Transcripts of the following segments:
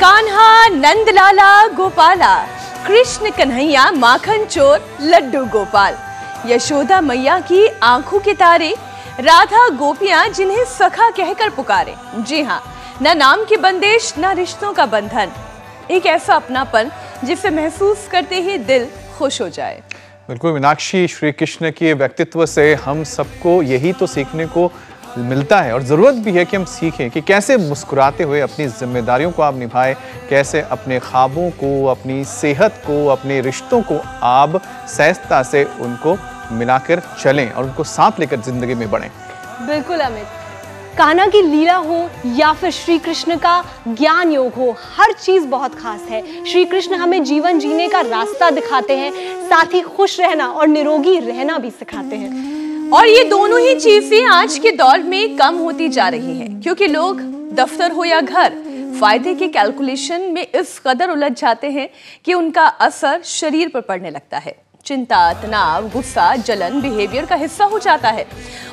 कान्हा नंदलाला गोपाला, कृष्ण कन्हैया माखन चोर लड्डू गोपाल, यशोदा मैया की आंखों के तारे, राधा गोपियां जिन्हें सखा कहकर पुकारे। जी हाँ, न नाम की बंदिश न रिश्तों का बंधन, एक ऐसा अपनापन जिसे महसूस करते ही दिल खुश हो जाए। बिल्कुल मीनाक्षी, श्री कृष्ण के व्यक्तित्व से हम सबको यही तो सीखने को मिलता है और ज़रूरत भी है कि हम सीखें कि कैसे मुस्कुराते हुए अपनी जिम्मेदारियों को आप निभाएं, कैसे अपने ख्वाबों को, अपनी सेहत को, अपने रिश्तों को आप सहजता से उनको मिलाकर चलें और उनको साथ लेकर ज़िंदगी में बढ़ें। बिल्कुल अमित, कान्हा की लीला हो या फिर श्री कृष्ण का ज्ञान योग हो, हर चीज़ बहुत खास है। श्री कृष्ण हमें जीवन जीने का रास्ता दिखाते हैं, साथ ही खुश रहना और निरोगी रहना भी सिखाते हैं। और ये दोनों ही चीजें आज के दौर में कम होती जा रही हैं, क्योंकि लोग दफ्तर हो या घर, फायदे के कैलकुलेशन में इस कदर उलझ जाते हैं कि उनका असर शरीर पर पड़ने लगता है। चिंता, तनाव, गुस्सा, जलन बिहेवियर का हिस्सा हो जाता है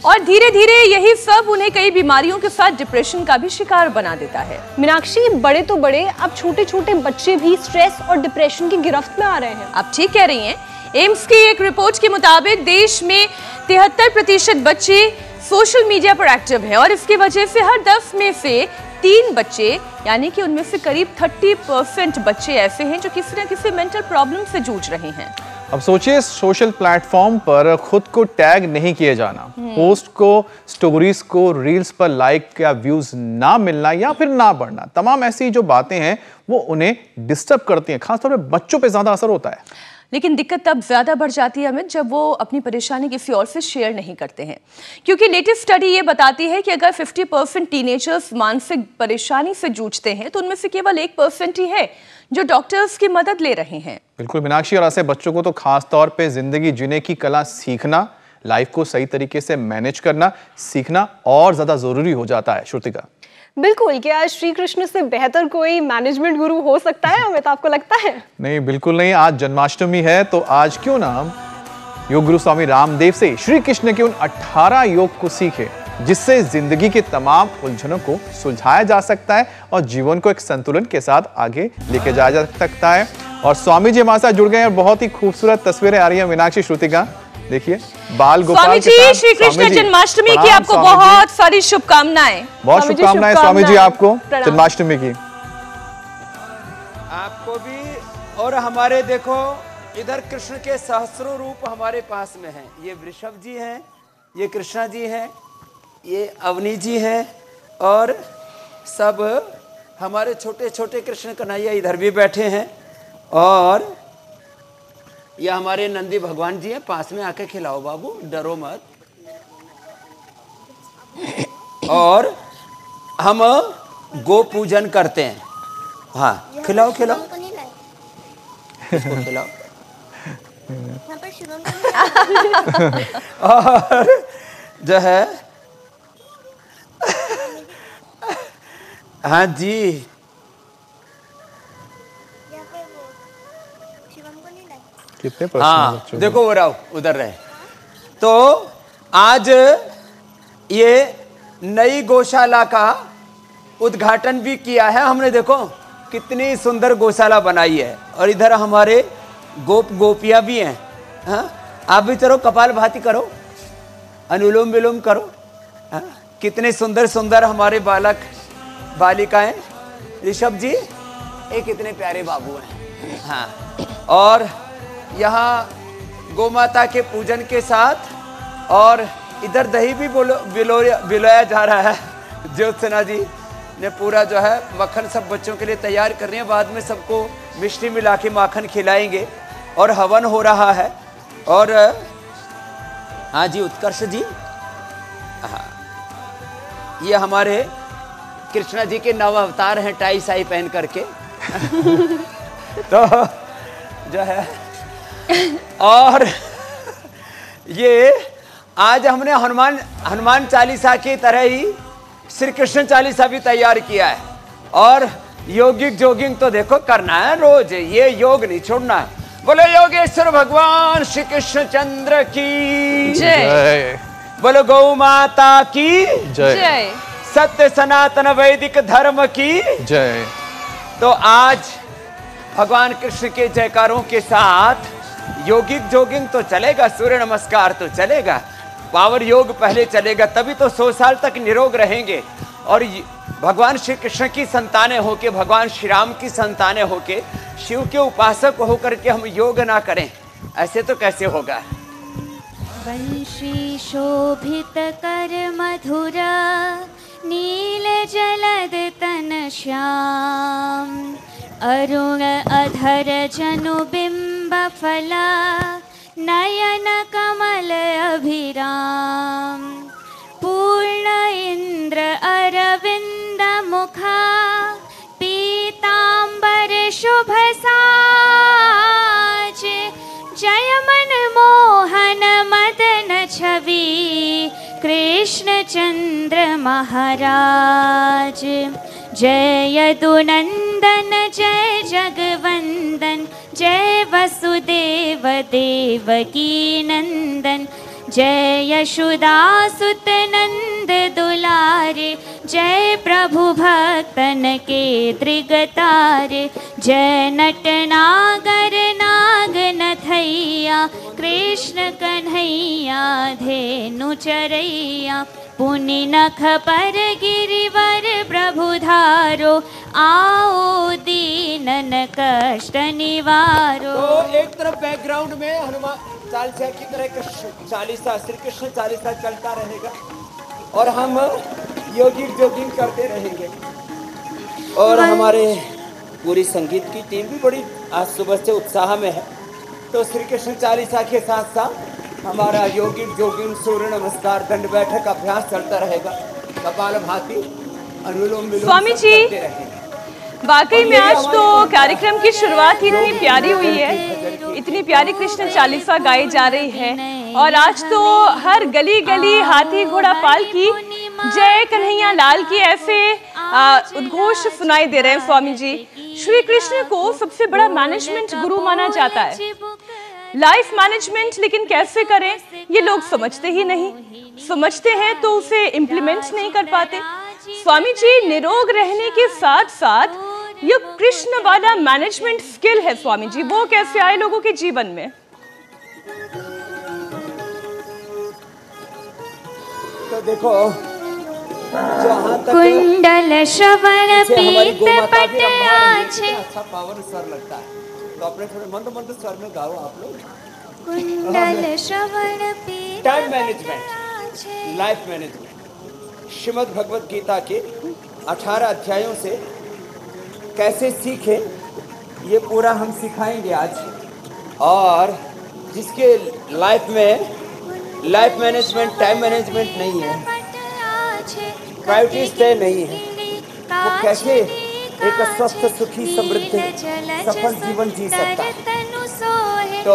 और धीरे धीरे यही सब उन्हें कई बीमारियों के साथ डिप्रेशन का भी शिकार बना देता है। मीनाक्षी, बड़े तो बड़े, अब छोटे छोटे बच्चे भी स्ट्रेस और डिप्रेशन की गिरफ्त में आ रहे हैं। आप ठीक कह रही हैं। एम्स की एक रिपोर्ट के मुताबिक देश में 73% बच्चे सोशल मीडिया पर एक्टिव हैं और इसकी वजह से हर 10 में से 3 बच्चे, यानी कि उनमें से करीब 30% बच्चे ऐसे हैं जो किसी न किसी मेंटल प्रॉब्लम से जूझ रहे हैं। अब सोचिए, सोशल प्लेटफॉर्म पर खुद को टैग नहीं किए जाना, पोस्ट को, स्टोरीज को, रील्स पर लाइक या व्यूज ना मिलना या फिर ना बढ़ना, तमाम ऐसी जो बातें हैं वो उन्हें डिस्टर्ब करती हैं। खासतौर पर बच्चों पे ज्यादा असर होता है। लेकिन दिक्कत तब ज्यादा बढ़ जाती है अमित, जब वो अपनी परेशानी किसी और से शेयर नहीं करते हैं, क्योंकि लेटेस्ट स्टडी ये बताती है कि अगर 50% टीनेजर्स मानसिक परेशानी से जूझते हैं तो उनमें से केवल 1% ही है जो डॉक्टर्स की मदद ले रहे हैं। बिल्कुल मीनाक्षी, और ऐसे बच्चों को तो खास तौर पे जिंदगी जीने की कला सीखना, लाइफ को सही तरीके से मैनेज करना सीखना और ज्यादा जरूरी हो जाता है। श्रुतिका, बिल्कुल, क्या श्री कृष्ण से बेहतर कोई मैनेजमेंट गुरु हो सकता है अमित, आपको लगता है? नहीं, बिल्कुल नहीं। आज जन्माष्टमी है तो आज क्यों ना हम योग गुरु स्वामी रामदेव से श्री कृष्ण के उन 18 योग को सीखे जिससे जिंदगी के तमाम उलझनों को सुलझाया जा सकता है और जीवन को एक संतुलन के साथ आगे लेके जाया जा सकता है। और स्वामी जी हमारे साथ जुड़ गए हैं, बहुत ही खूबसूरत तस्वीरें आ रही है। मीनाक्षी, श्रुतिका, देखिए बाल गोपाल स्वामी जी, श्री कृष्ण जन्माष्टमी की आपको बहुत सारी शुभकामनाएं। बहुत शुभकामनाएं स्वामी जी आपको जन्माष्टमी की। आपको भी। और हमारे देखो इधर कृष्ण के सहस्रों रूप हमारे पास में हैं। ये वृषभ जी हैं, ये कृष्णा जी हैं, ये अवनी जी हैं और सब हमारे छोटे छोटे कृष्ण कन्हैया इधर भी बैठे हैं। और ये हमारे नंदी भगवान जी हैं, पास में आके खिलाओ बाबू, डरो मत। और हम गो पूजन करते हैं। हाँ, खिलाओ खिलाओ खिलाओ। और जो है हाँ जी, कितने हाँ देखो वो रहो उधर रहे। तो आज ये नई गौशाला का उद्घाटन भी किया है हमने। देखो कितनी सुंदर गौशाला बनाई है और इधर हमारे गोप गोपियां भी हैं। हाँ, आप भी चलो कपाल भाती करो, अनुलोम विलोम करो। हाँ, कितने सुंदर सुंदर हमारे बालक बालिकाएं। ऋषभ जी, ये कितने प्यारे बाबू हैं। हाँ, और यहाँ गौ माता के पूजन के साथ और इधर दही भी बिलोया जा रहा है। ज्योत्सना जी ने पूरा जो है मक्खन सब बच्चों के लिए तैयार कर रही है। बाद में सबको मिश्री मिला के माखन खिलाएंगे और हवन हो रहा है। और हाँ जी, उत्कर्ष जी, हाँ, ये हमारे कृष्णा जी के नव अवतार हैं टाई साई पहन करके। तो जो है और ये आज हमने हनुमान चालीसा की तरह ही श्री कृष्ण चालीसा भी तैयार किया है। और योगिक जोगिंग तो देखो करना है रोज, ये योग नहीं छोड़ना है। बोलो योगेश्वर भगवान श्री कृष्ण चंद्र की जय। बोलो गौ माता की जय। सत्य सनातन वैदिक धर्म की जय। तो आज भगवान कृष्ण के जयकारों के साथ योगिक जोगिंग तो चलेगा, सूर्य नमस्कार तो चलेगा, पावर योग पहले चलेगा, तभी तो 100 साल तक निरोग रहेंगे। और भगवान श्री कृष्ण की संतानें होके, भगवान श्री राम की संतानें होके, शिव के उपासक होकर के हम योग ना करें, ऐसे तो कैसे होगा। वंशी शोभित कर मधुरा नील जलद तन श्याम अरुण अधर जनु बिंब फला नयन कमल अभिराम पूर्ण इंद्र अरविंद मुखा पीतांबर शुभ साज जय मन मोहन मदन छवि कृष्ण चंद्र महाराज जय यदुनंदन जय जगवंदन जय वसुदेव देवकी नंदन जय यशोदासुत नंद दुलारे जय प्रभु भक्तन के त्रिगतारे जय नटनागर नाग नथैया कृष्ण कन्हैया धेनु चरैया पुनि नख पर गिरिवर प्रभु धारो आओ दीनन कष्ट निवारो। तो एक तरफ बैकग्राउंड में हनुमान चालीसा की तरह कृष्ण चालीसा, श्री कृष्ण चालीसा चलता रहेगा और हम योगिक जोगिंग करते रहेंगे। और हमारे पूरी संगीत की टीम भी बड़ी आज सुबह से उत्साह में है। तो श्री कृष्ण चालीसा के साथ साथ हमारा योगिक जोगिंग, सूर्य नमस्कार, दंड बैठक अभ्यास चलता रहेगा, कपालभाति, अनुलोम विलोम स्वामी जी, करते रहेंगे। वाकई में आज तो कार्यक्रम की शुरुआत इतनी प्यारी हुई है, इतनी प्यारी कृष्ण चालीसा गाई जा रही है और आज तो हर गली गली हाथी घोड़ा पालकी जय कन्हैया लाल की ऐसे उद्घोष सुनाई दे रहे हैं। स्वामी जी, श्री कृष्ण को सबसे बड़ा मैनेजमेंट गुरु माना जाता है, लाइफ मैनेजमेंट, लेकिन कैसे करें ये लोग समझते ही नहीं, समझते हैं तो उसे इम्प्लीमेंट नहीं कर पाते। स्वामी जी, निरोग रहने के साथ साथ ये कृष्ण वाला मैनेजमेंट स्किल है स्वामी जी, वो कैसे आए लोगों के जीवन में? तो देखो, कुंडल श्रवण पीत पट आछे, अच्छा पावर स्वर लगता है, तो अपने थोड़े मंद मंद स्वर में गाओ आप लोग। कुंडल श्रवण पीत time management, life management, Shrimad Bhagavad Gita के 18 अध्यायों से कैसे सीखे, ये पूरा हम सिखाएंगे आज। और जिसके लाइफ में लाइफ मैनेजमेंट, टाइम मैनेजमेंट नहीं है, प्रायोरिटीज तय नहीं है, वो कैसे एक स्वस्थ, सुखी, समृद्ध, सफल जीवन जी सकता है। तो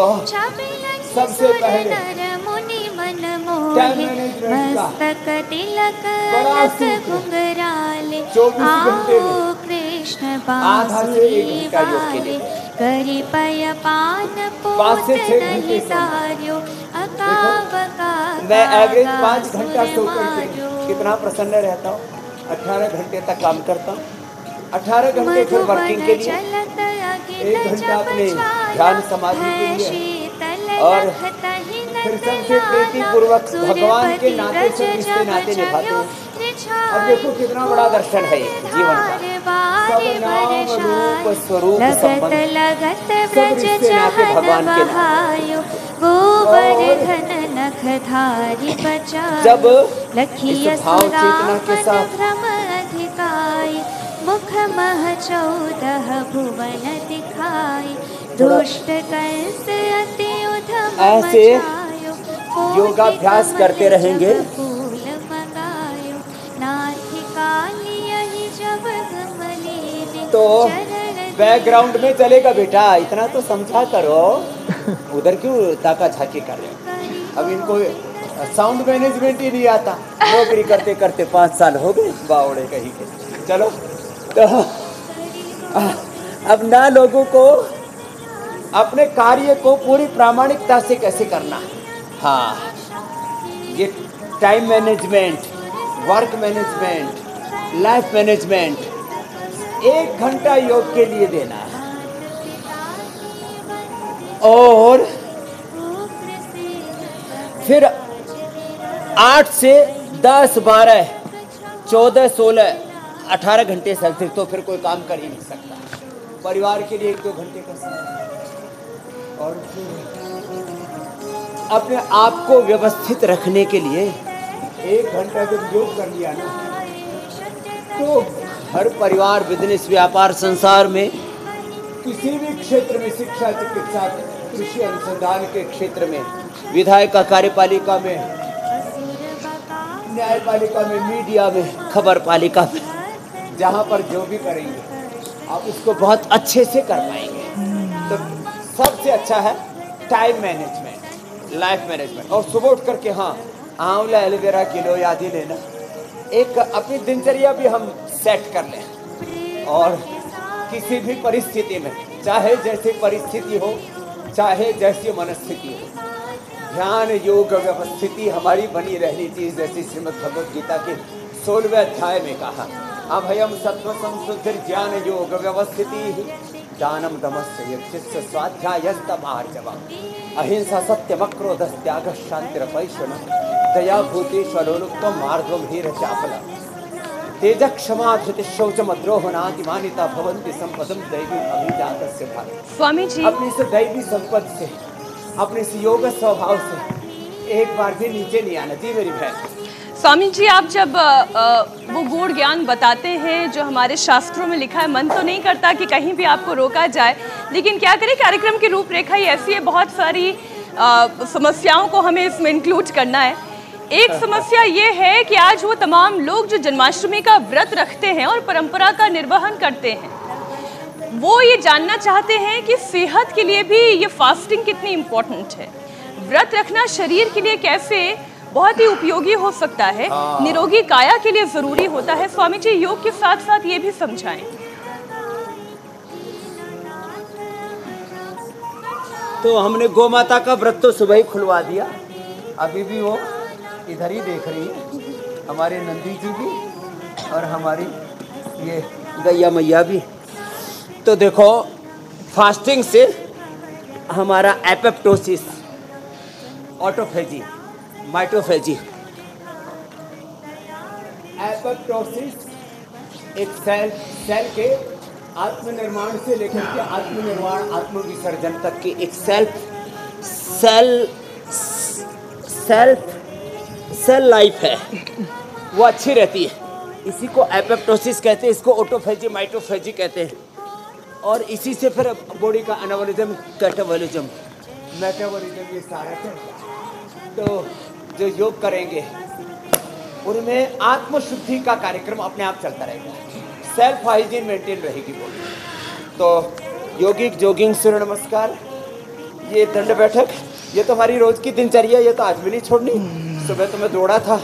सबसे पहले टाइम मैनेजमेंट का बड़ा सूत्र 24 घंटे में आधा से 1 घंटा योग के लिए, 5 से 6 घंटे सोना। मैं एवरेज 5 घंटा सो करके कितना प्रसन्न रहता हूँ। 18 घंटे तक काम करता हूँ, 18 घंटे फिर वर्किंग के लिए, 1 घंटा अपने ध्यान समाधि के लिए, और फिर सबसे प्रीति पूर्वक भगवान के नाते से रिश्ते नाते निभाते हैं। अब देखो कितना बड़ा दर्शन है ये जीवन का, सब नाम रूप स्वरूप संबंध, सब रिश्ते नाते भगवान के नाते। जब इस भाव चेतना के साथ मुख मह 14 भुवन दिखाई दुष्ट कंस अति उधम ऐसे योगाभ्यास करते रहेंगे। तो बैकग्राउंड में चलेगा बेटा, इतना तो समझा करो, उधर क्यों ताका झाकी कर रहे हो। अब इनको साउंड मैनेजमेंट ही नहीं आता, नौकरी करते करते 5 साल हो गए बावड़े कहीं के। चलो, तो अब ना लोगों को अपने कार्य को पूरी प्रामाणिकता से कैसे करना है। हाँ, ये time management, work management, life management, 1 घंटा योग के लिए देना है। और फिर 8 से 10, 12, 14, 16, 18 घंटे से अधिक तो फिर कोई काम कर ही नहीं सकता। परिवार के लिए 1-2 घंटे का समय। और अपने आप को व्यवस्थित रखने के लिए 1 घंटा जब योग कर लिया ना, तो हर परिवार, बिजनेस, व्यापार, संसार में किसी भी क्षेत्र में, शिक्षा, चिकित्सा, कृषि अनुसंधान के क्षेत्र में, विधायिका, कार्यपालिका में, न्यायपालिका में, मीडिया में, खबर पालिका में, जहाँ पर जो भी करेंगे आप उसको बहुत अच्छे से कर पाएंगे। तो सबसे अच्छा है टाइम मैनेजमेंट, लाइफ मैनेजमेंट। और सुबह उठ करके आंवला, एलोवेरा किलो आदि लेना, एक अपनी दिनचर्या भी हम सेट कर लें। और किसी भी परिस्थिति में, चाहे जैसी परिस्थिति हो, चाहे जैसी मनस्थिति हो, ध्यान योग व्यवस्थिति हमारी बनी रहनी चाहिए। जैसे श्रीमद् भगवद गीता के 16वें अध्याय में कहा, अभयम सत्व संशुद्धि ज्ञान योग व्यवस्थिति दानम दमस्य यज्ञस्य स्वाध्यायस्तमार्जवम् अहिंसा सत्यम क्रोधः त्यागः शान्तिरपैशुनम् दया भूतेष्वलोलुप्तम् मार्गं हीरचापलम् तेजः क्षमा धृतिः शौचमद्रोहो नातिमानिता भवन्ति संपदं दैवी अभिजातस्य भाग्यम्। स्वामी जी, अपनी इस दैवी संपद से, अपने इस योग स्वभाव से एक बार भी नीचे नहीं आना। जी मेरी बहन। स्वामी जी, आप जब वो गूढ़ ज्ञान बताते हैं जो हमारे शास्त्रों में लिखा है, मन तो नहीं करता कि कहीं भी आपको रोका जाए, लेकिन क्या करें, कार्यक्रम की रूपरेखा ही ऐसी है, बहुत सारी समस्याओं को हमें इसमें इंक्लूड करना है। एक समस्या ये है कि आज वो तमाम लोग जो जन्माष्टमी का व्रत रखते हैं और परंपरा का निर्वहन करते हैं, वो ये जानना चाहते हैं कि सेहत के लिए भी ये फास्टिंग कितनी इम्पोर्टेंट है। व्रत रखना शरीर के लिए कैसे बहुत ही उपयोगी हो सकता है, निरोगी काया के लिए जरूरी होता है। स्वामी जी, योग के साथ साथ ये भी समझाएं। तो हमने गौ माता का व्रत तो सुबह ही खुलवा दिया, अभी भी वो इधर ही देख रही है, हमारे नंदी जी भी और हमारी ये गैया मैया भी। तो देखो, फास्टिंग से हमारा एपेप्टोसिस, ऑटोफेजी, माइटोफेजी, एपोप्टोसिस एक सेल के आत्मनिर्माण से लेकर के आत्मनिर्माण, आत्मविसर्जन तक की एक सेल लाइफ है, वो अच्छी रहती है। इसी को एपोप्टोसिस कहते हैं, इसको ऑटोफेजी, माइटोफेजी कहते हैं। और इसी से फिर बॉडी का एनाबॉलिज्म, कैटाबॉलिज्म, मेटाबॉलिज्म, ये सारा चलता। तो जो योग करेंगे उनमें आत्मशुद्धि का कार्यक्रम अपने आप चलता रहेगा, सेल्फ हाइजीन मेंटेन रहेगी बॉडी। तो योगिक जॉगिंग, सूर्य नमस्कार, ये दंड बैठक, ये तो हमारी रोज की दिनचर्या, ये तो आज भी नहीं छोड़नी। सुबह तो मैं दौड़ा था,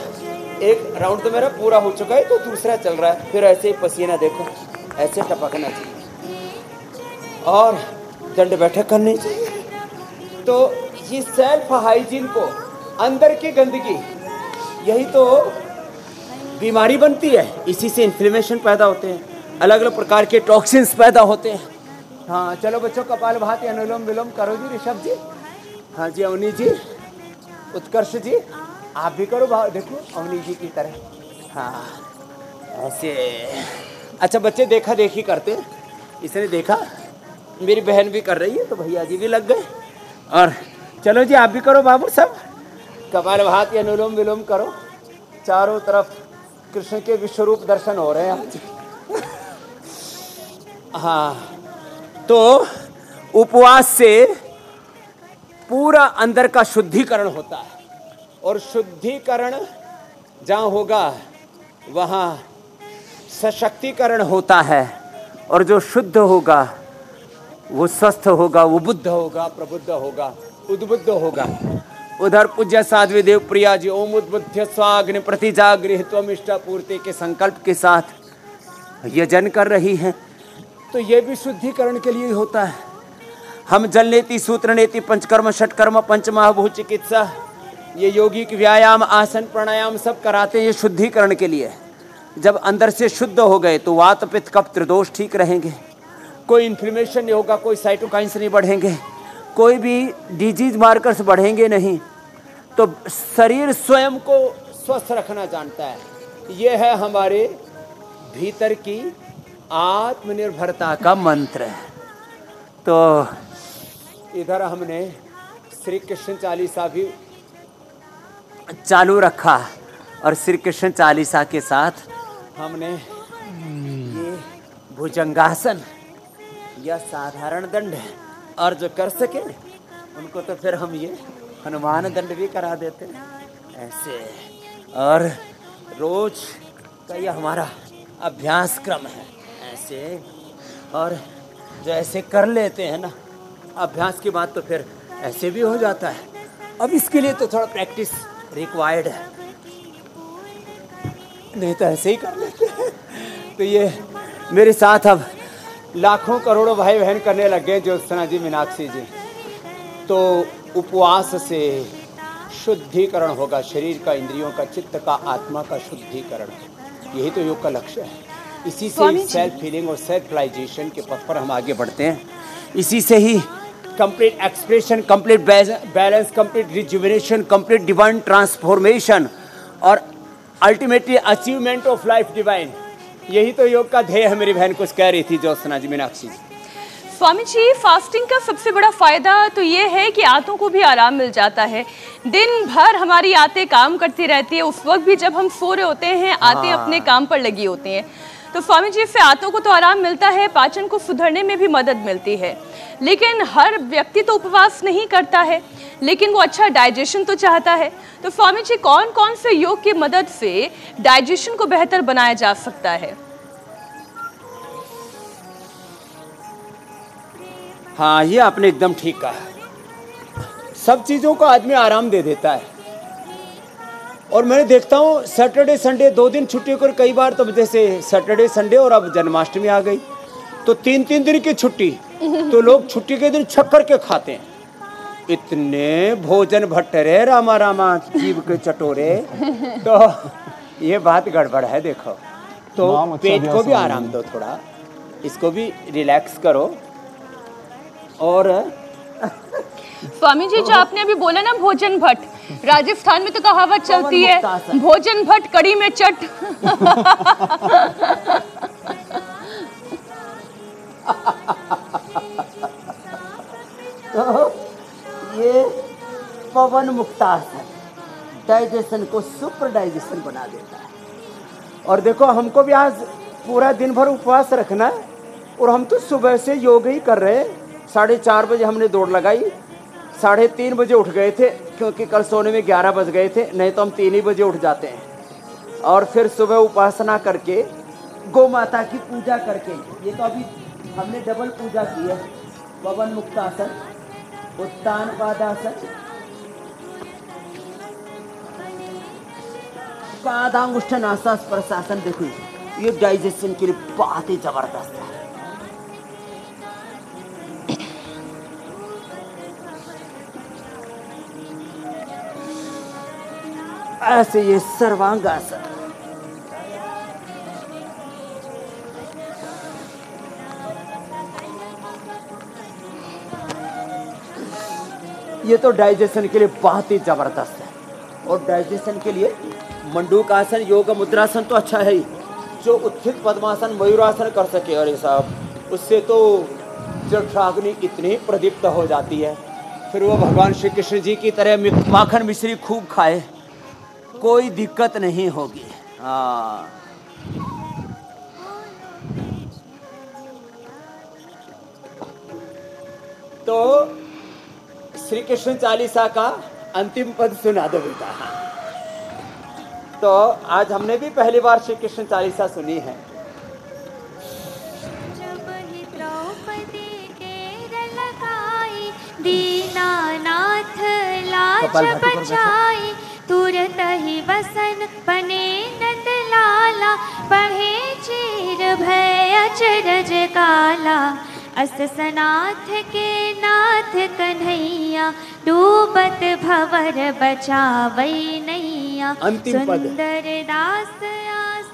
एक राउंड तो मेरा पूरा हो चुका है, तो दूसरा चल रहा है। फिर ऐसे ही पसीना देखो ऐसे टपकना चाहिए और दंड बैठक करनी चाहिए। तो ये सेल्फ हाइजीन को, अंदर की गंदगी, यही तो बीमारी बनती है। इसी से इन्फ्लेमेशन पैदा होते हैं, अलग अलग प्रकार के टॉक्सिन्स पैदा होते हैं। हाँ चलो बच्चों, कपाल भाती, अनुलोम विलोम करो जी ऋषभ जी। हाँ जी अवनी जी, उत्कर्ष जी, आप भी करो, देखो अवनी जी की तरह। हाँ ऐसे। अच्छा बच्चे देखा देखी करते, इसने देखा मेरी बहन भी कर रही है तो भैया जी भी लग गए। और चलो जी आप भी करो बाबू, सब कपाल भाती, अनुलोम विलोम करो। चारों तरफ कृष्ण के विश्वरूप दर्शन हो रहे हैं आज। हाँ, तो उपवास से पूरा अंदर का शुद्धिकरण होता है, और शुद्धिकरण जहाँ होगा वहाँ सशक्तिकरण होता है, और जो शुद्ध होगा वो स्वस्थ होगा, वो बुद्ध होगा, प्रबुद्ध होगा, उद्बुद्ध होगा। उधर पूज्य साध्वी देव प्रिया जी ओम उद्बुद्ध स्वाग्नि प्रतिजागृह त्वम इष्टापूर्ति के संकल्प के साथ यजन कर रही हैं। तो ये भी शुद्धिकरण के लिए होता है। हम जल नेति, सूत्र नेति, पंचकर्म, षटकर्म, पंचमहाभूत चिकित्सा, ये योगिक व्यायाम, आसन, प्राणायाम सब कराते हैं, ये शुद्धिकरण के लिए। जब अंदर से शुद्ध हो गए तो वात पित्त कफ त्रिदोष ठीक रहेंगे, कोई इन्फ्लेमेशन नहीं होगा, कोई साइटोकाइंस नहीं बढ़ेंगे, कोई भी डिजीज मार्कर्स बढ़ेंगे नहीं। तो शरीर स्वयं को स्वस्थ रखना जानता है। ये है हमारे भीतर की आत्मनिर्भरता का मंत्र। तो इधर हमने श्री कृष्ण चालीसा भी चालू रखा और श्री कृष्ण चालीसा के साथ हमने ये भुजंगासन या साधारण दंड और जो कर सके उनको तो फिर हम ये हनुमान दंड भी करा देते हैं ऐसे। और रोज का ये हमारा अभ्यास क्रम है ऐसे। और जो ऐसे कर लेते हैं ना अभ्यास के बाद तो फिर ऐसे भी हो जाता है। अब इसके लिए तो थोड़ा प्रैक्टिस रिक्वायर्ड है, नहीं तो ऐसे ही कर लेते हैं। तो ये मेरे साथ अब लाखों करोड़ों भाई बहन करने लग गए, ज्योत्सना जी, मीनाक्षी जी। तो उपवास से शुद्धिकरण होगा शरीर का, इंद्रियों का, चित्त का, आत्मा का शुद्धिकरण। यही तो योग का लक्ष्य है। इसी से सेल्फ फीलिंग और सेल्फ रियलाइजेशन के पथ पर हम आगे बढ़ते हैं। इसी से ही complete expression, complete balance, complete rejuvenation, complete divine transformation और ultimately achievement of life divine. यही तो योग का ध्येय है। मेरी बहन कुछ कह रही थी ज्योत्सना जी, मीनाक्षी जी। स्वामी जी, फास्टिंग का सबसे बड़ा फायदा तो ये है कि आंतों को भी आराम मिल जाता है। दिन भर हमारी आंतें काम करती रहती है, उस वक्त भी जब हम सो रहे होते हैं आंतें अपने काम पर लगी होती हैं। तो स्वामी जी, इससे आंतों को तो आराम मिलता है, पाचन को सुधरने में भी मदद मिलती है। लेकिन हर व्यक्ति तो उपवास नहीं करता है, लेकिन वो अच्छा डाइजेशन तो चाहता है। तो स्वामी जी, कौन कौन से योग की मदद से डाइजेशन को बेहतर बनाया जा सकता है? हाँ, ये आपने एकदम ठीक कहा। सब चीज़ों को आदमी आराम दे देता है। और मैं देखता हूँ सैटरडे संडे 2 दिन छुट्टी कर, कई बार तो जैसे सैटरडे संडे और अब जन्माष्टमी आ गई तो 3-3 दिन की छुट्टी, तो लोग छुट्टी के दिन छक करके खाते हैं। इतने भोजन भट्टरे, रामा रामा जीव के चटोरे। तो ये बात गड़बड़ है। देखो तो पेट को भी आराम दो, थोड़ा इसको भी रिलैक्स करो। और स्वामी जी, जो आपने अभी बोला ना भोजन भट्ट, राजस्थान में तो कहावत चलती है, भोजन भट्ट कड़ी में चट। तो ये पवन मुक्तासन डाइजेशन को सुपर डाइजेशन बना देता है। और देखो हमको भी आज पूरा दिन भर उपवास रखना है और हम तो सुबह से योग ही कर रहे हैं। 4:30 बजे हमने दौड़ लगाई, 3:30 बजे उठ गए थे क्योंकि कल सोने में 11 बज गए थे, नहीं तो हम 3 ही बजे उठ जाते हैं। और फिर सुबह उपासना करके गौ माता की पूजा करके, ये तो अभी हमने डबल पूजा की है। पवन मुक्तासन, उत्तान पादासन, पादांगुष्ठनासा स्पर्शासन। देखो ये डाइजेशन के लिए बहुत ही जबरदस्त है। ऐसे ये सर्वांगासन, ये तो डाइजेशन के लिए बहुत ही जबरदस्त है। और डाइजेशन के लिए मंडूकासन, योग मुद्रासन तो अच्छा है ही। जो उत्थित पद्मासन, मयूरासन कर सके, अरे साहब उससे तो जठराग्नि इतनी प्रदीप्त हो जाती है। फिर वो भगवान श्री कृष्ण जी की तरह माखन मिश्री खूब खाए, कोई दिक्कत नहीं होगी। हाँ, तो श्री कृष्ण चालीसा का अंतिम पद सुना दो बेटा। तो आज हमने भी पहली बार श्री कृष्ण चालीसा सुनी है। जब ही द्रौपदी के लगाई, दीनानाथ लाज बचाई, तुरत ही वसन बने नंद लाला, बढ़े चीर भय अचरज काला। अस सनाथ के नाथ कन्हैया, डूबत भवर बचावई नैया। अंतिम पद। सुंदर दास आस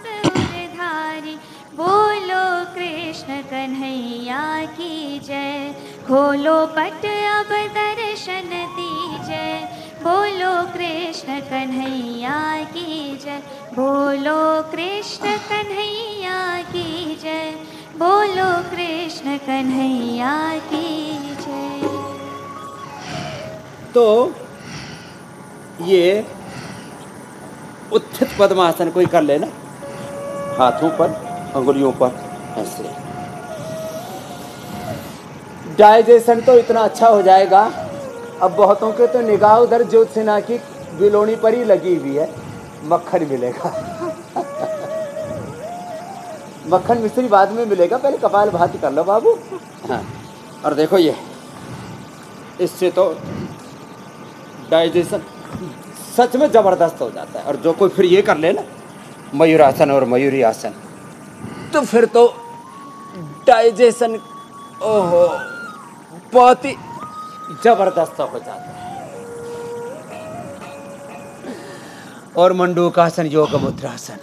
कृष्ण कन्हैया की जय। खोलो पट अब दर्शन दीजय, बोलो कृष्ण कन्हैया की जय। बोलो कृष्ण कन्हैया की जय, बोलो कृष्ण कन्हैया की जय। तो ये उत्थित पद्मासन कोई कर लेना, हाथों पर अंगुलियों पर ऐसे। डाइजेशन तो इतना अच्छा हो जाएगा, अब बहुतों के तो निगाह उधर ज्योत्सना की बिलोनी पर ही लगी हुई है, मक्खन मिलेगा। मक्खन मिश्री बाद में मिलेगा, पहले कपालभाति कर लो बाबू। हाँ, और देखो ये, इससे तो डाइजेशन सच में जबरदस्त हो जाता है। और जो कोई फिर ये कर ले ना, मयूरासन और मयूरी आसन, तो फिर तो डाइजेशन ओहो बहुत ही जबरदस्त हो जाता है। और मंडूकासन, योग मुद्रासन,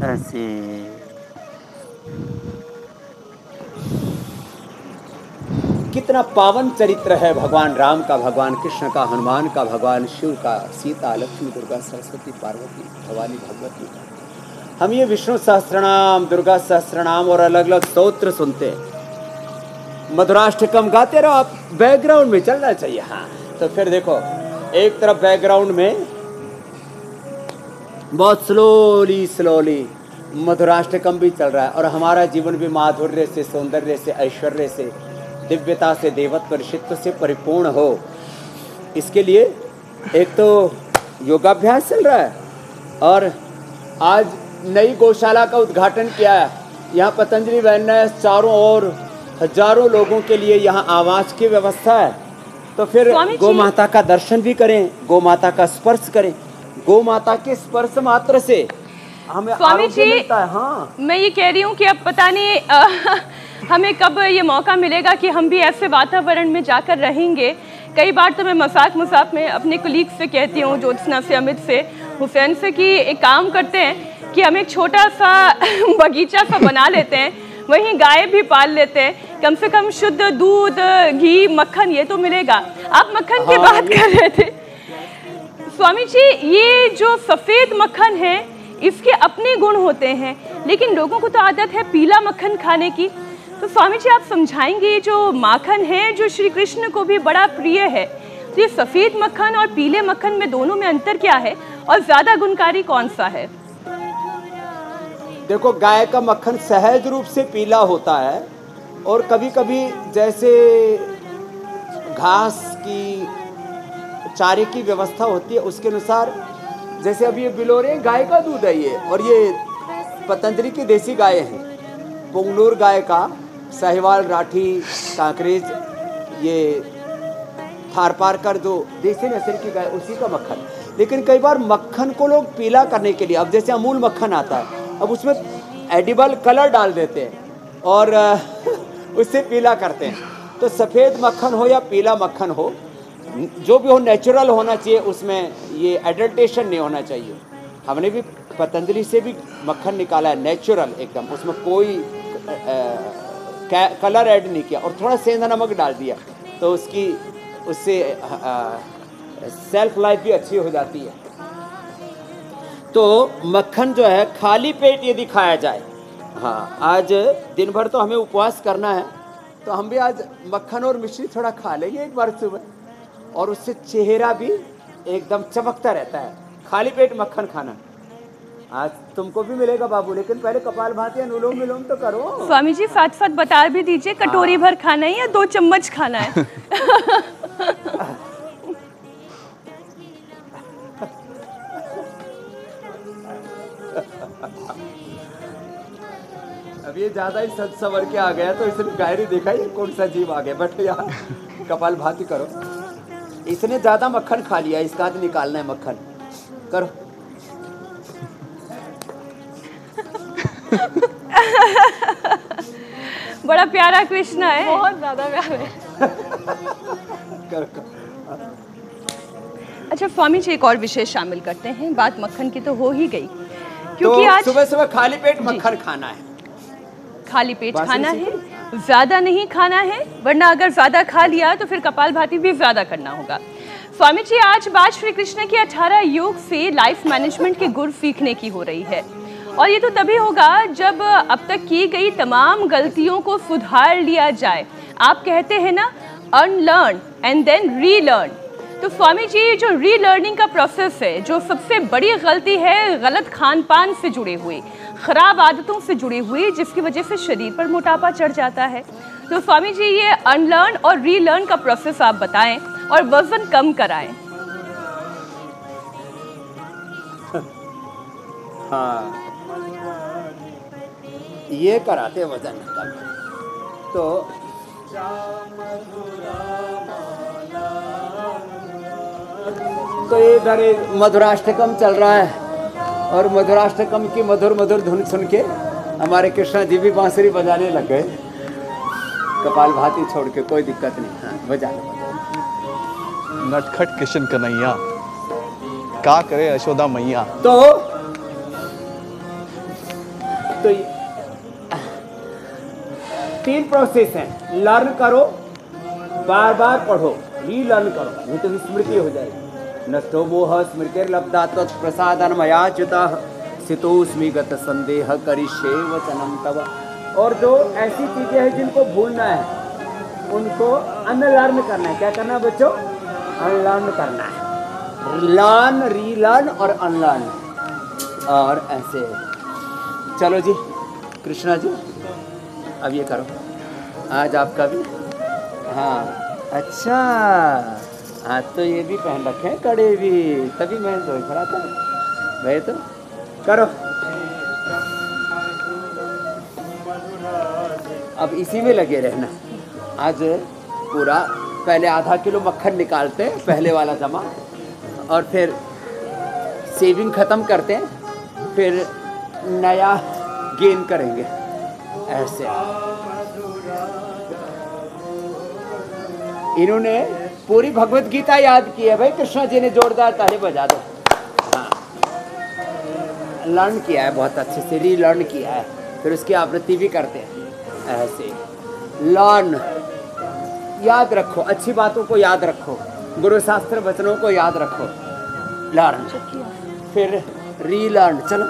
ऐसे। कितना पावन चरित्र है भगवान राम का, भगवान कृष्ण का, हनुमान का, भगवान शिव का, सीता, लक्ष्मी, दुर्गा, सरस्वती, पार्वती, भवानी, भगवती का। हम ये विष्णु सहस्त्रनाम, दुर्गा सहस्त्रनाम और अलग अलग स्तोत्र सुनते हैं, मधुराष्टकम गाते रहो, आप बैकग्राउंड में चलना चाहिए। हाँ, तो फिर देखो एक तरफ बैकग्राउंड में बहुत स्लोली स्लोली मधुराष्टकम भी चल रहा है, और हमारा जीवन भी माधुर्य से, सौंदर्य से, ऐश्वर्य से, दिव्यता से, देवत्व, ऋषित्व से परिपूर्ण हो। इसके लिए एक तो योगाभ्यास चल रहा है, और आज नई गौशाला का उद्घाटन किया है। यहाँ पतंजलि वैलनेस चारों ओर हजारों लोगों के लिए यहाँ आवास की व्यवस्था है। तो फिर गौ माता का दर्शन भी करें, गौ माता का स्पर्श करें। गौ माता के स्पर्श मात्र से हमें आरोग्य मिलता है। हाँ, मैं ये कह रही हूँ कि अब पता नहीं हमें कब ये मौका मिलेगा कि हम भी ऐसे वातावरण में जाकर रहेंगे। कई बार तो मैं मजाक में अपने कुलीग से कहती हूँ, ज्योत्सना से, अमित से, हुसैन से, कि एक काम करते हैं कि हम एक छोटा सा बगीचा सा बना लेते हैं, वहीं गाय भी पाल लेते हैं, कम से कम शुद्ध दूध, घी, मक्खन ये तो मिलेगा। आप मक्खन की बात कर रहे थे स्वामी जी, ये जो सफ़ेद मक्खन है इसके अपने गुण होते हैं, लेकिन लोगों को तो आदत है पीला मक्खन खाने की। तो स्वामी जी आप समझाएंगे, ये जो माखन है जो श्री कृष्ण को भी बड़ा प्रिय है, तो ये सफ़ेद मक्खन और पीले मक्खन में दोनों में अंतर क्या है, और ज़्यादा गुणकारी कौन सा है? देखो, गाय का मक्खन सहज रूप से पीला होता है, और कभी कभी जैसे घास की, चारे की व्यवस्था होती है उसके अनुसार, जैसे अब ये बिलोरे गाय का दूध है ये, और ये पतंजलि की देसी गाय हैं, पुंगलूर गाय का, साहिवाल, राठी, कांकरेज, ये थारपार कर जो देसी नस्ल की गाय, उसी का मक्खन। लेकिन कई बार मक्खन को लोग पीला करने के लिए, अब जैसे अमूल मक्खन आता है, अब उसमें एडिबल कलर डाल देते हैं और उससे पीला करते हैं। तो सफ़ेद मक्खन हो या पीला मक्खन हो, जो भी हो नेचुरल होना चाहिए, उसमें ये एडल्टेशन नहीं होना चाहिए। हमने भी पतंजलि से भी मक्खन निकाला है, नेचुरल एकदम, उसमें कोई कलर ऐड नहीं किया, और थोड़ा सेंधा नमक डाल दिया, तो उससे सेल्फ लाइफ भी अच्छी हो जाती है। तो मक्खन जो है खाली पेट यदि खाया जाए, हाँ, आज दिन भर तो हमें उपवास करना है, तो हम भी आज मक्खन और मिश्री थोड़ा खा लेंगे एक बार सुबह, और उससे चेहरा भी एकदम चमकता रहता है। खाली पेट मक्खन खाना आज तुमको भी मिलेगा बाबू, लेकिन पहले कपालभाति, अनुलोम विलोम तो करो। स्वामी जी साथ साथ बता भी दीजिए, कटोरी भर खाना है या 2 चम्मच खाना है? अब ये ज्यादा ही सज सवर के आ गया, तो इसने गायरी देखा ही कौन सा जीव आ गया। बैठो यार, कपालभाति करो। इसने ज्यादा मक्खन खा लिया, इसका हाथ निकालना है मक्खन, करो। बड़ा प्यारा कृष्णा है, बहुत ज्यादा प्यारा है। कर। अच्छा स्वामी जी, एक और विषय शामिल करते हैं, बात मक्खन की तो हो ही गई, क्योंकि तो आज सुबह सुबह खाली पेट मक्खन खाना है, खाली पेट बासी खाना नहीं है, ज्यादा नहीं खाना है, वरना अगर ज्यादा खा लिया तो फिर कपालभाति भी ज्यादा करना होगा। स्वामी जी, आज बात श्री कृष्ण के 18 योग से लाइफ मैनेजमेंट के गुर सीखने की हो रही है, और ये तो तभी होगा जब अब तक की गई तमाम गलतियों को सुधार लिया जाए। आप कहते हैं ना, अनलर्न एंड देन रीलर्न। तो स्वामी जी, जो रीलर्निंग का प्रोसेस है, जो सबसे बड़ी गलती है गलत खान पान से जुड़े हुए, खराब आदतों से जुड़े हुए, जिसकी वजह से शरीर पर मोटापा चढ़ जाता है। तो स्वामी जी, ये अनलर्न और रीलर्न का प्रोसेस आप बताएं और वजन कम कराएं। हाँ, ये कराते वजन कम। तो इधर मधुराष्टकम चल रहा है, और मधुराष्टकम की मधुर मधुर धुन सुन के हमारे कृष्णा जी भी बांसुरी बजाने लग गए, कपालभाति छोड़ के। कोई दिक्कत नहीं, हाँ बजाने। नटखट किशन कन्हैया, का करे यशोदा मैया। तो तीन प्रोसेस हैं, लर्न करो, बार बार पढ़ो, रीलर्न करो, नहीं तो स्मृति हो जाएगी। नष्टो मोह स्मृतिर्लब्धा तत्प्रसादन मया च्युतः सितोस्मि गत संदेह करिष्ये वचनम तव। और जो ऐसी चीजें हैं जिनको भूलना है, उनको अनलर्न करना है। क्या करना है बच्चों? अनलर्न करना है। लर्न, रीलर्न और अनलर्न, और ऐसे। चलो जी कृष्णा जी, अब ये करो, आज आपका भी। हाँ अच्छा, हाँ तो ये भी पहन रखे हैं, कड़े भी, तभी मैं सोच रहा था भाई। तो करो, अब इसी में लगे रहना। आज पूरा पहले आधा किलो मक्खन निकालते हैं, पहले वाला जमा, और फिर सेविंग ख़त्म करते हैं, फिर नया गेन करेंगे ऐसे। इन्होंने पूरी भगवत गीता याद की है भाई, कृष्णा जी ने जोरदार ताली बजा दो। हाँ, लर्न किया है बहुत अच्छे से, रीलर्न किया है, फिर उसकी आवृत्ति भी करते हैं ऐसे। लर्न, याद रखो, अच्छी बातों को याद रखो, गुरु शास्त्र वचनों को याद रखो। लर्न, फिर रीलर्न, चलो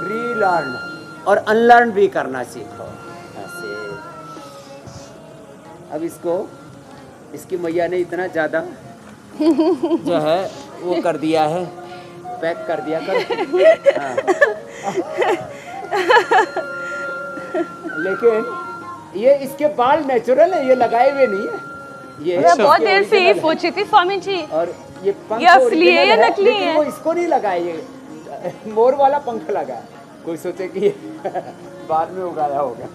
रीलर्न, और अनलर्न भी करना सीखो ऐसे। अब इसको, इसकी मैया ने इतना ज़्यादा जो है वो कर दिया है, पैक कर दिया कर। हाँ। लेकिन ये इसके बाल नेचुरल है, ये लगाए हुए नहीं है। ये मैं बहुत देर से ये सोची थी स्वामी जी, और ये पंख ये असली है या नकली है? वो इसको नहीं लगाए, ये मोर वाला पंख लगा। कोई सोचे कि बाद में उगाया होगा।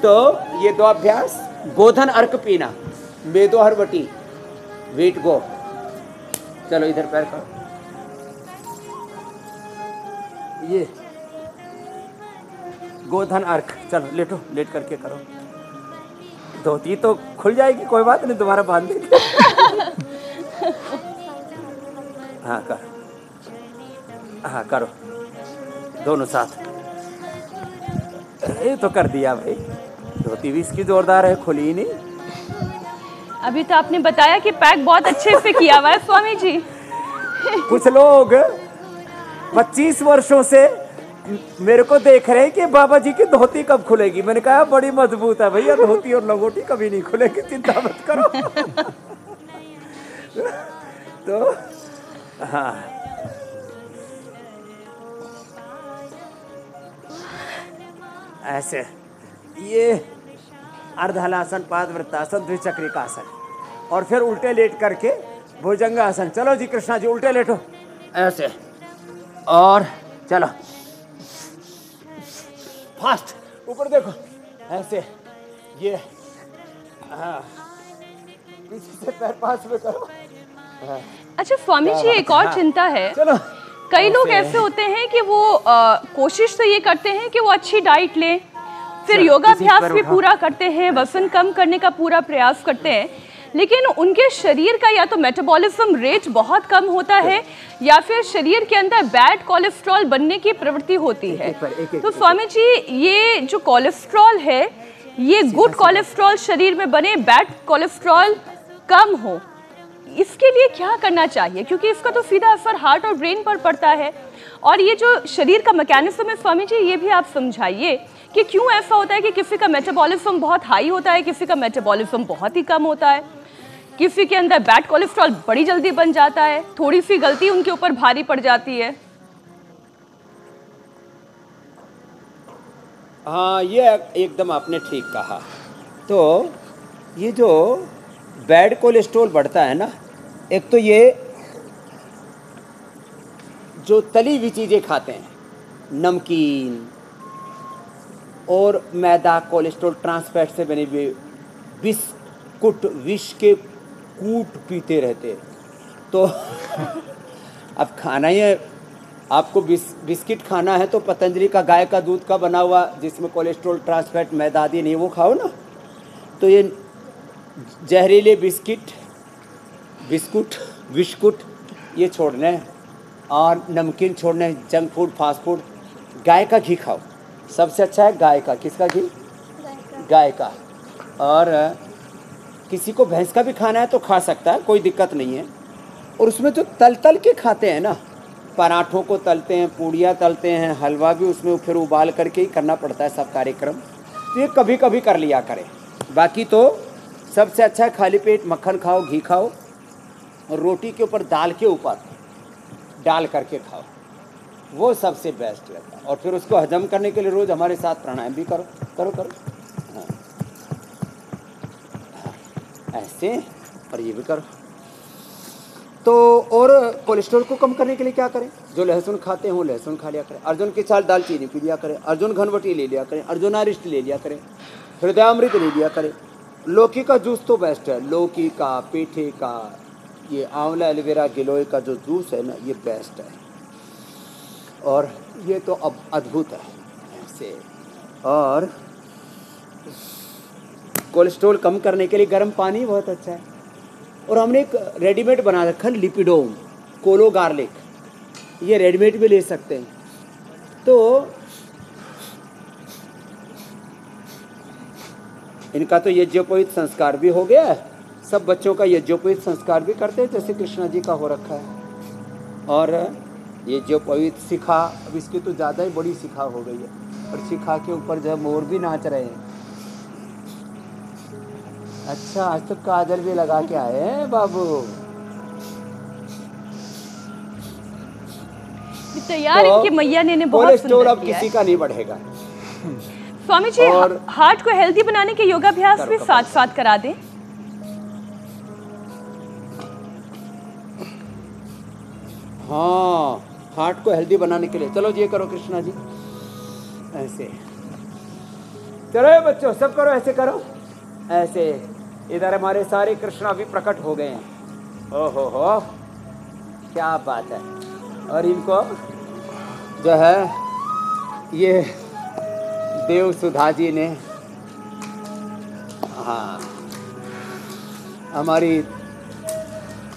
तो ये दो अभ्यास, गोधन अर्क पीना, मेदो हरवटी, वेट गो। चलो इधर पैर करो, ये गोधन अर्क। चलो लेटो, लेट करके करो। धोती तो खुल जाएगी, कोई बात नहीं, दोबारा बांध देंगे। हाँ करो, हाँ करो, दोनों साथ। ये तो कर दिया भाई, धोती भी इसकी जोरदार है, खुली ही नहीं। अभी तो आपने बताया कि पैक बहुत अच्छे से किया हुआ है स्वामी जी। कुछ लोग 25 वर्षों से मेरे को देख रहे हैं कि बाबा जी की धोती कब खुलेगी। मैंने कहा बड़ी मजबूत है भैया, धोती और लंगोटी कभी नहीं खुलेगी, चिंता मत करो। तो हाँ, ऐसे ये अर्धहलासन, पादवृत्तासन, द्विचक्रिकासन, और फिर उल्टे लेट करके भुजंगासन। चलो जी कृष्णा जी, उल्टे लेटो ऐसे, और चलो फास्ट, ऊपर देखो ऐसे। ये हाँ, पीछे से पैर पास में करो। अच्छा स्वामी जी, एक और चिंता है। चलो, कई लोग ऐसे होते हैं कि वो कोशिश तो ये करते हैं कि वो अच्छी डाइट लें, फिर योगाभ्यास भी पूरा करते हैं, वजन कम करने का पूरा प्रयास करते हैं, लेकिन उनके शरीर का या तो मेटाबॉलिज्म रेट बहुत कम होता है या फिर शरीर के अंदर बैड कोलेस्ट्रॉल बनने की प्रवृत्ति होती है। तो स्वामी जी, ये जो कोलेस्ट्रॉल है, ये गुड कोलेस्ट्रॉल शरीर में बने, बैड कोलेस्ट्रॉल कम हो, इसके लिए क्या करना चाहिए? क्योंकि इसका तो सीधा असर हार्ट और ब्रेन पर पड़ता है। और ये जो शरीर का मैकेनिज्म है स्वामी जी, ये भी आप समझाइए कि क्यों ऐसा होता है कि किसी का मेटाबॉलिज्म बहुत हाई होता है, किसी का मेटाबॉलिज्म बहुत ही कम होता है, किसी के अंदर बैड कोलेस्ट्रॉल बड़ी जल्दी बन जाता है, थोड़ी सी गलती उनके ऊपर भारी पड़ जाती है। हाँ, ये एकदम आपने ठीक कहा। तो ये जो बैड कोलेस्ट्रॉल बढ़ता है ना, एक तो ये जो तली हुई चीज़ें खाते हैं, नमकीन और मैदा, कोलेस्ट्रॉल ट्रांसफैट से बने हुए बिस्कुट, विष के कूट पीते रहते। तो अब खाना ही है, आपको बिस्किट खाना है तो पतंजलि का गाय का दूध का बना हुआ, जिसमें कोलेस्ट्रॉल, ट्रांसफैट, मैदा आदि नहीं, वो खाओ ना। तो ये जहरीले बिस्कुट ये छोड़ना है, और नमकीन छोड़ना है, जंक फूड, फास्ट फूड। गाय का घी खाओ, सबसे अच्छा है गाय का। किसका घी? गाय का। और किसी को भैंस का भी खाना है तो खा सकता है, कोई दिक्कत नहीं है। और उसमें जो तल के खाते हैं ना, पराठों को तलते हैं, पूड़ियाँ तलते हैं, हलवा भी उसमें फिर उबाल करके ही करना पड़ता है सब कार्यक्रम। तो ये कभी कभी कर लिया करें। बाकी तो सबसे अच्छा है खाली पेट मक्खन खाओ, घी खाओ, और रोटी के ऊपर दाल के ऊपर डाल करके खाओ, वो सबसे बेस्ट रहता है। और फिर उसको हजम करने के लिए रोज़ हमारे साथ प्राणायाम भी करो। हाँ, ऐसे, और ये भी करो। तो और कोलेस्ट्रॉल को कम करने के लिए क्या करें? जो लहसुन खाते हैं वो लहसुन खा लिया करें, अर्जुन के साथ दालचीनी पी लिया करें, अर्जुन घनवटी ले लिया करें, अर्जुनारिष्ट ले लिया करें, हृदयामृत ले लिया करें। लौकी का जूस तो बेस्ट है, लौकी का, पेठे का, ये आंवला, एलोवेरा, गिलोय का जो जूस है ना, ये बेस्ट है। और ये तो अब अद्भुत है ऐसे। और कोलेस्ट्रॉल कम करने के लिए गर्म पानी बहुत अच्छा है। और हमने एक रेडीमेड बना रखा है, लिपिडोम कोलो गार्लिक, ये रेडीमेड भी ले सकते हैं। तो इनका तो यज्ञोपवीत संस्कार भी हो गया है, सब बच्चों का यज्ञोपवीत संस्कार भी करते हैं, जैसे कृष्णा जी का हो रखा है। और यज्ञोपवीत शिखा, अब इसकी तो ज़्यादा ही बड़ी शिखा हो गई है, और शिखा के ऊपर जो है मोर भी नाच रहे हैं। अच्छा, आज तो काजल भी लगा के आए हैं बाबू। तैयार तो इनकी मैया ने बहुत कोलेस्ट्रॉल अब किया किसी का नहीं बढ़ेगा। स्वामी जी, और हार्ट को हेल्दी बनाने के योगाभ्यास भी साथ साथ करा दें। हाँ, हार्ट को हेल्दी बनाने के लिए चलो ये करो कृष्णा जी, ऐसे चलो बच्चों, सब करो, ऐसे करो, ऐसे। इधर हमारे सारे कृष्णा भी प्रकट हो गए हैं। हो, क्या बात है। और इनको जो है ये देव सुधा जी ने, हाँ, हमारी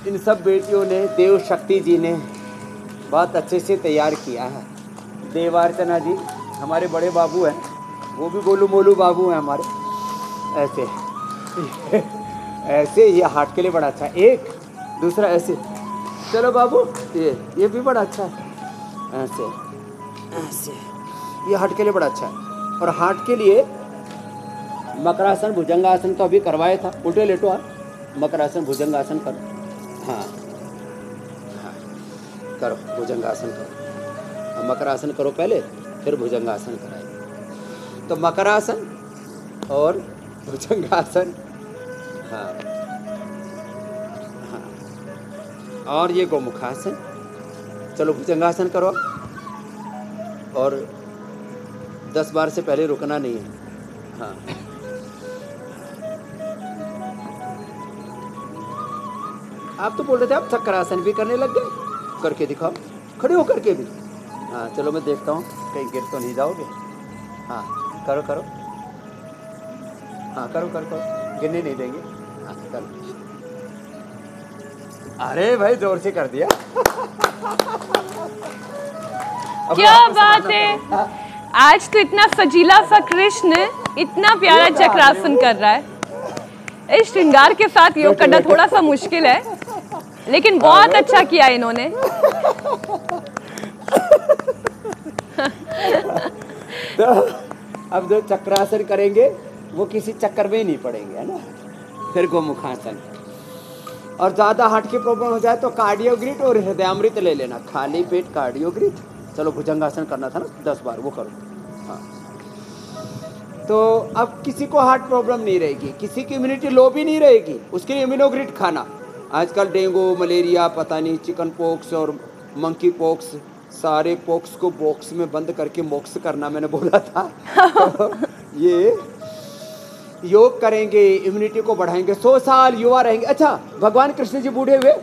इन सब बेटियों ने, देव शक्ति जी ने बहुत अच्छे से तैयार किया है। देवार्चना जी हमारे बड़े बाबू हैं, वो भी गोलू मोलू बाबू हैं हमारे, ऐसे ऐसे। ये हार्ट के लिए बड़ा अच्छा है। एक दूसरा ऐसे, चलो बाबू, ये भी बड़ा अच्छा है, ऐसे ऐसे। ये हार्ट के लिए बड़ा अच्छा है। और हार्ट के लिए मकरासन, भुजंगासन तो अभी करवाया था। उल्टे लेटो आप, मकरासन, भुजंगासन करो। हाँ, करो भुजंगासन करो, मकरासन करो पहले, फिर भुजंगासन कराएंगे। तो मकरासन और भुजंगासन, हाँ, और ये गोमुखासन। चलो भुजंगासन करो, और 10 बार से पहले रुकना नहीं है। हाँ, आप तो बोल रहे थे आप चक्रासन भी करने लग गए, करके दिखाओ, खड़े हो करके भी। हाँ चलो, मैं देखता हूँ कहीं गिर तो नहीं जाओगे। हाँ करो, हाँ करो, गिरने नहीं देंगे। हाँ करो। अरे भाई जोर से कर दिया। क्या बात है, आज तो इतना सजीला सा कृष्ण इतना प्यारा चक्रासन कर रहा है। इस श्रृंगार के साथ योग करना थोड़ा सा मुश्किल है, लेकिन बहुत अच्छा किया इन्होंने। तो अब जो चक्रासन करेंगे वो किसी चक्कर में ही नहीं पड़ेंगे, है ना। फिर गोमुखासन। और ज्यादा हार्ट की प्रॉब्लम हो जाए तो कार्डियोग्रिट और हृदयामृत ले लेना। खाली पेट कार्डियोग्रिट। चलो भुजंगासन करना था ना 10 बार, वो करो। हाँ, तो अब किसी को हार्ट प्रॉब्लम नहीं रहेगी, किसी की इम्यूनिटी लो भी नहीं रहेगी, उसके लिए इम्यूनोग्रिट खाना। आजकल डेंगू, मलेरिया, पता नहीं चिकन पॉक्स और मंकी पॉक्स, सारे पॉक्स को बॉक्स में बंद करके मोक्स करना मैंने बोला था। तो ये योग करेंगे, इम्यूनिटी को बढ़ाएंगे, 100 साल युवा रहेंगे। अच्छा, भगवान कृष्ण जी बूढ़े हुए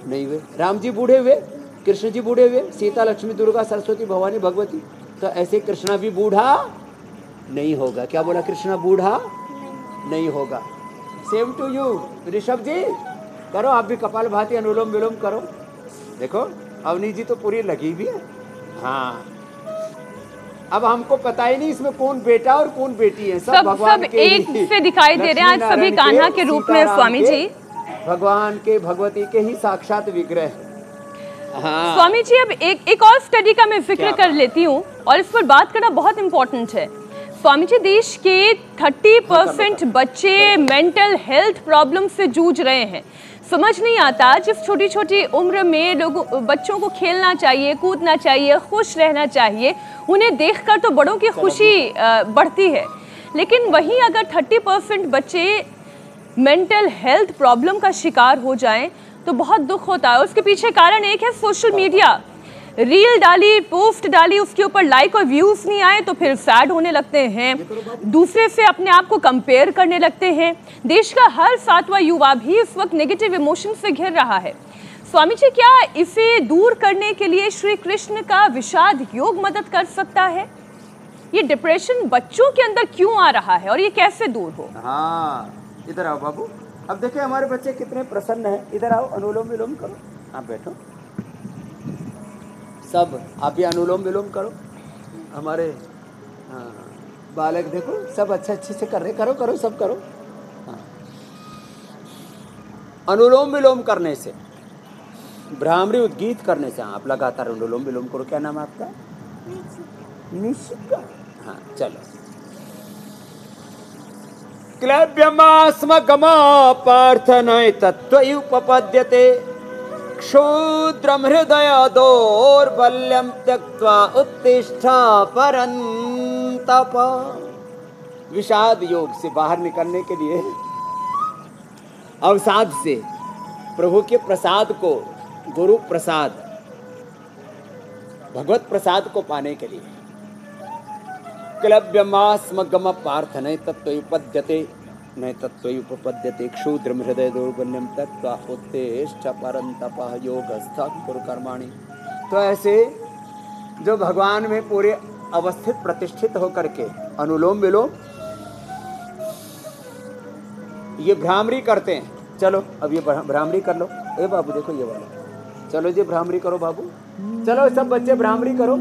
नहीं हुए, राम जी बूढ़े हुए, कृष्ण जी बूढ़े हुए, सीता, लक्ष्मी, दुर्गा, सरस्वती, भवानी, भगवती, तो ऐसे कृष्णा भी बूढ़ा नहीं होगा। क्या बोला? कृष्णा बूढ़ा नहीं होगा। सेम टू यू ऋषभ जी, करो आप भी कपालभाति, अनुलोम विलोम करो। देखो अवनी जी तो पूरी लगी भी है। हाँ, अब हमको पता ही नहीं इसमें कौन बेटा और कौन बेटी है। सब भगवान के एक से दिखाई दे रहे हैं आज सभी कान्हा के रूप में स्वामी जी। भगवान के, भगवती के ही साक्षात विग्रह। हाँ। स्वामी जी, अब एक और स्टडी का मैं जिक्र कर लेती हूँ और इस पर बात करना बहुत इम्पोर्टेंट है। स्वामी जी, देश के 30% बच्चे मेंटल हेल्थ प्रॉब्लम से जूझ रहे हैं। समझ नहीं आता, जिस छोटी छोटी उम्र में बच्चों को खेलना चाहिए, कूदना चाहिए, खुश रहना चाहिए, उन्हें देखकर तो बड़ों की खुशी बढ़ती है, लेकिन वहीं अगर 30% बच्चे मेंटल हेल्थ प्रॉब्लम का शिकार हो जाएं तो बहुत दुख होता है। उसके पीछे कारण एक है सोशल मीडिया। रील डाली, पोस्ट डाली, उसके ऊपर लाइक और व्यूज नहीं आए तो फिर सैड होने लगते हैं, दूसरे से अपने आप को कंपेयर करने लगते हैं। देश का हर 7वां युवा भी इस वक्त नेगेटिव इमोशन से घिर रहा है। स्वामी जी, क्या इसे दूर करने के लिए श्री कृष्ण का विषाद योग मदद कर सकता है? ये डिप्रेशन बच्चों के अंदर क्यों आ रहा है और ये कैसे दूर हो? हाँ, इधर आओ बाबू। अब देखिए हमारे बच्चे कितने प्रसन्न हैं। इधर आओ, अनुलोम विलोम करो। आप बैठो, सब आप भी अनुलोम विलोम करो। हमारे बालक देखो सब अच्छे से कर रहे। करो करो, सब करो। हाँ। अनुलोम विलोम करने से, भ्रामरी उद्गीत करने से, आप लगातार अनुलोम विलोम करो। क्या नाम है आपका? निशिका। हाँ, चलो। क्लैब्यमास्म गमा पार्थनय तत्त्वयुपपद्यते क्षुद्रम हृदय दौर्बल्यम त्यक्त्वा उत्तिष्ठा परन्तप। विषाद योग से बाहर निकलने के लिए, अवसाद से, प्रभु के प्रसाद को, गुरु प्रसाद, भगवत प्रसाद को पाने के लिए, क्लब्यमास्मगम पार्थनय तत्त्वयुपद्यते न तत्त्वयुपपद्यते क्षुद्रम हृदय दौर्बल्यम त्यक्त्वा उत्तिष्ठ परन्तपः योगस्थं कुरु कर्माणि। तो ऐसे जो भगवान में पूरे अवस्थित प्रतिष्ठित होकर के अनुलोम विलोम ये भ्रामरी करते हैं। चलो अब ये भ्रामरी कर लो। ए बाबू देखो ये वाला, चलो जी भ्रामरी करो बाबू। चलो सब बच्चे भ्रामरी करो।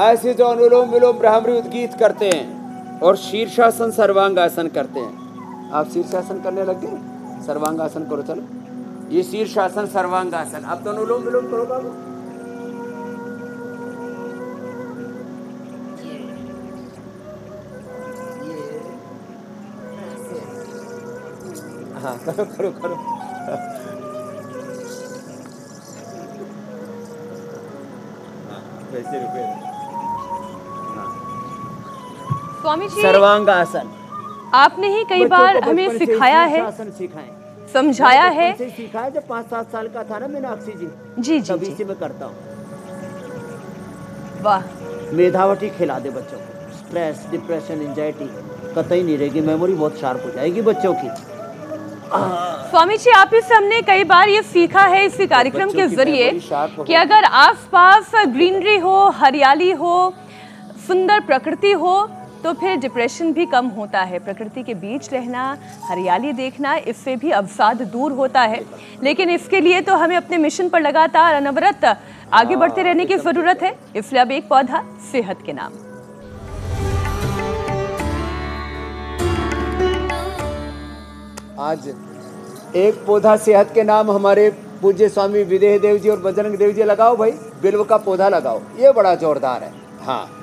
ऐसे जो अनुलोम विलोम भ्रामरी उद्गीत करते हैं और शीर्षासन सर्वांगासन करते हैं। आप शीर्षासन करने लग गए, सर्वांगासन करो। चलो ये शीर्षासन सर्वांगासन। आप तो अनुलोम विलोम करो बाबू। हाँ करो करो करो। वैसे रुपये। स्वामी जी, सर्वांगासन आपने ही कई बार हमें सिखाया है, समझाया है। सिखाया जब 5-7 साल का था ना मीनाक्षी जी। जी जी तभी जी। से मैं करता हूँ। वाह, मेधावटी खिला दे बच्चों को। स्ट्रेस, डिप्रेशन, एंजाइटी कतई नहीं रहेगी। मेमोरी बहुत शार्प हो जाएगी बच्चों की। स्वामी जी, आप इससे हमने कई बार ये सीखा है इसी कार्यक्रम के जरिए कि अगर आसपास ग्रीनरी हो, हरियाली हो, सुंदर प्रकृति हो तो फिर डिप्रेशन भी कम होता है। प्रकृति के बीच रहना, हरियाली देखना, इससे भी अवसाद दूर होता है। लेकिन इसके लिए तो हमें अपने मिशन पर लगातार अनवरत आगे बढ़ते रहने की जरूरत है। इसलिए अब एक पौधा सेहत के नाम। आज एक पौधा सेहत के नाम हमारे पूज्य स्वामी विदेह देव जी और बजरंग देव जी लगाओ भाई, बिल्व का पौधा लगाओ, ये बड़ा जोरदार है। हाँ,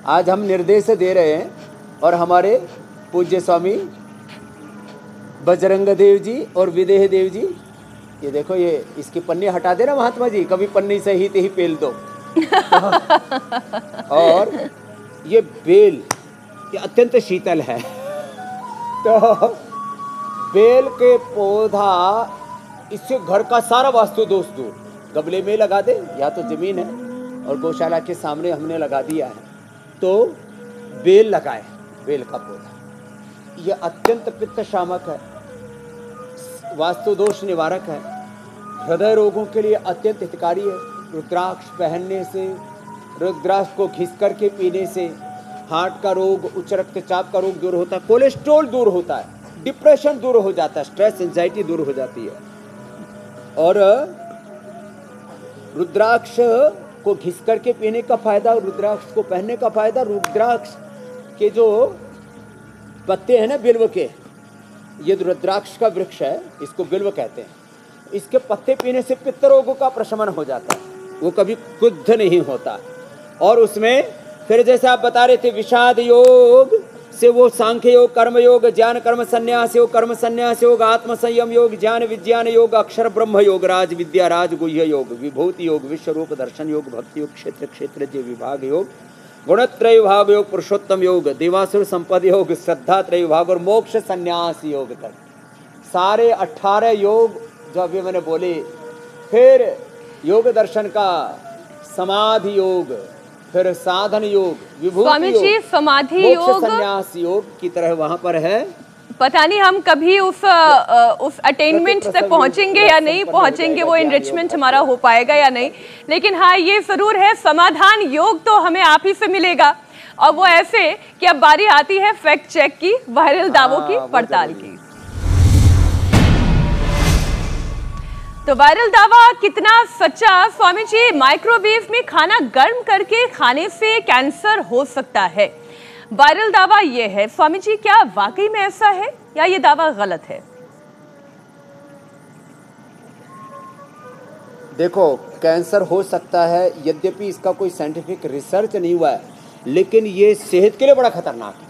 आज हम निर्देश दे रहे हैं और हमारे पूज्य स्वामी बजरंग देव जी और विदेह देव जी, ये देखो, ये इसकी पन्नी हटा देना महात्मा जी, कभी पन्नी से ही ते ही पेल दो। और ये बेल, ये अत्यंत शीतल है, तो बेल के पौधा, इससे घर का सारा वास्तु दोष दूर। गमले में लगा दे, या तो जमीन है और गौशाला के सामने हमने लगा दिया है, तो बेल लगाए, बेल का पौधा। यह अत्यंत पित्त शामक है, वास्तु दोष निवारक है, हृदय रोगों के लिए अत्यंत हितकारी है। रुद्राक्ष पहनने से, रुद्राक्ष को घिस करके पीने से हार्ट का रोग, उच्च रक्तचाप का रोग दूर होता है, कोलेस्ट्रॉल दूर होता है, डिप्रेशन दूर हो जाता है, स्ट्रेस एंजाइटी दूर हो जाती है। और रुद्राक्ष को घिस करके पीने का फायदा, रुद्राक्ष को पहनने का फायदा, रुद्राक्ष के जो पत्ते हैं ना बिल्व के, ये रुद्राक्ष का वृक्ष है, इसको बिल्व कहते हैं, इसके पत्ते पीने से पित्त रोगों का प्रशमन हो जाता है, वो कभी क्रुद्ध नहीं होता। और उसमें फिर जैसे आप बता रहे थे, विषाद योग से वो सांख्य योग, कर्म योग, ज्ञान कर्म संन्यास योग, कर्म संन्यास योग, आत्म संयम योग, ज्ञान विज्ञान योग, अक्षर ब्रह्म योग, राज विद्या राज गुह्य योग, विभूति योग, विश्व रूप दर्शन योग, भक्ति योग, क्षेत्र क्षेत्रज्ञ विभाग योग, गुणत्रय विभाग योग, पुरुषोत्तम योग, देवासुर संपद योग, श्रद्धा त्रय विभाग और मोक्ष संन्यास योग तक सारे 18 योग जो अभी मैंने बोले। फिर योग दर्शन का समाधि योग, फिर साधन योग, विभूति योग, समाधि योग, संन्यास योग की तरह वहां पर है। पता नहीं हम कभी उस अटेनमेंट तक पहुंचेंगे या नहीं पहुंचेंगे, वो एनरिचमेंट हमारा हो पाएगा या नहीं, लेकिन हाँ ये जरूर है, समाधान योग तो हमें आप ही से मिलेगा। और वो ऐसे कि अब बारी आती है फैक्ट चेक की, वायरल दावों की पड़ताल की। तो वायरल दावा कितना सच्चा? स्वामी जी, माइक्रोवेव में खाना गर्म करके खाने से कैंसर हो सकता है, वायरल दावा ये है। स्वामी जी, क्या वाकई में ऐसा है या ये दावा गलत है? देखो, कैंसर हो सकता है, यद्यपि इसका कोई साइंटिफिक रिसर्च नहीं हुआ है, लेकिन ये सेहत के लिए बड़ा खतरनाक है।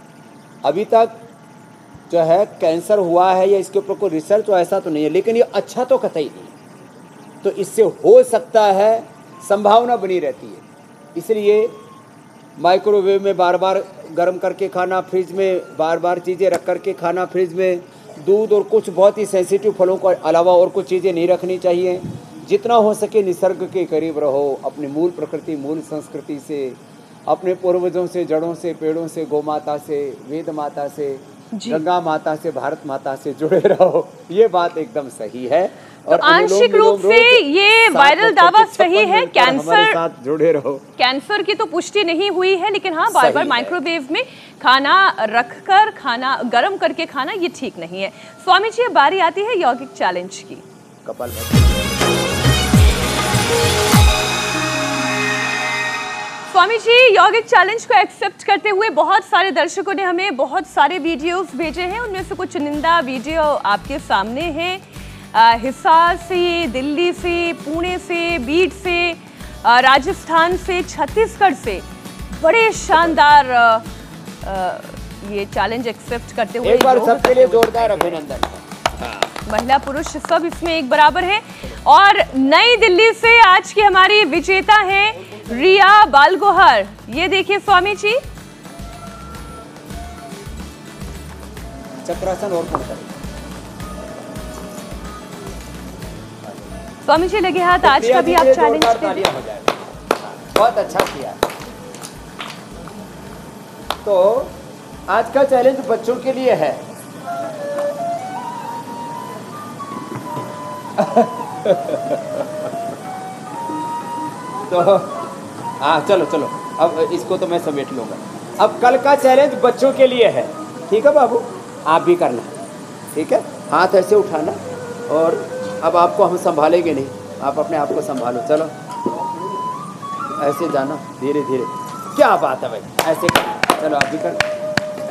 अभी तक जो है कैंसर हुआ है या इसके ऊपर कोई रिसर्च हो ऐसा तो नहीं है, लेकिन ये अच्छा तो कतई नहीं। तो इससे हो सकता है, संभावना बनी रहती है। इसलिए माइक्रोवेव में बार बार गर्म करके खाना, फ्रिज में बार बार चीज़ें रख करके खाना, फ्रिज में दूध और कुछ बहुत ही सेंसिटिव फलों को अलावा और कुछ चीज़ें नहीं रखनी चाहिए। जितना हो सके निसर्ग के करीब रहो, अपनी मूल प्रकृति, मूल संस्कृति से, अपने पूर्वजों से, जड़ों से, पेड़ों से, गौ माता से, वेद माता से, गंगा माता से, भारत माता से जुड़े रहो। ये बात एकदम सही है। तो आंशिक रूप से ये वायरल दावा सही है। कैंसर साथ जुड़े रहो, कैंसर की तो पुष्टि नहीं हुई है, लेकिन हाँ बार बार माइक्रोवेव में खाना रखकर, खाना गर्म करके खाना, ये ठीक नहीं है। स्वामी जी, बारी आती है यौगिक चैलेंज की। स्वामी जी, यौगिक चैलेंज को एक्सेप्ट करते हुए बहुत सारे दर्शकों ने हमें बहुत सारे वीडियोस भेजे हैं। उनमें से कुछ चुनिंदा वीडियो आपके सामने हैं। हिसार से, दिल्ली से, पुणे से, बीड से, राजस्थान से, छत्तीसगढ़ से बड़े शानदार ये चैलेंज एक्सेप्ट करते हुए एक बार सबके लिए जोरदार अभिनंदन। महिला पुरुष सब इसमें एक बराबर है। और नई दिल्ली से आज की हमारी विजेता है रिया बालगोहर। ये देखिए स्वामी जी, चक्रासन और कौन करे? स्वामी जी लगे हाथ, आज का भी आप चैलेंज कीजिए। बहुत अच्छा किया। तो आज का चैलेंज बच्चों के लिए है। तो हाँ चलो चलो, अब इसको तो मैं समेट लूँगा। अब कल का चैलेंज बच्चों के लिए है, ठीक है बाबू? आप भी करना, ठीक है? हाथ ऐसे उठाना, और अब आपको हम संभालेंगे नहीं, आप अपने आप को संभालो। चलो ऐसे जाना धीरे धीरे। क्या बात है भाई, ऐसे करना। चलो आप भी करना,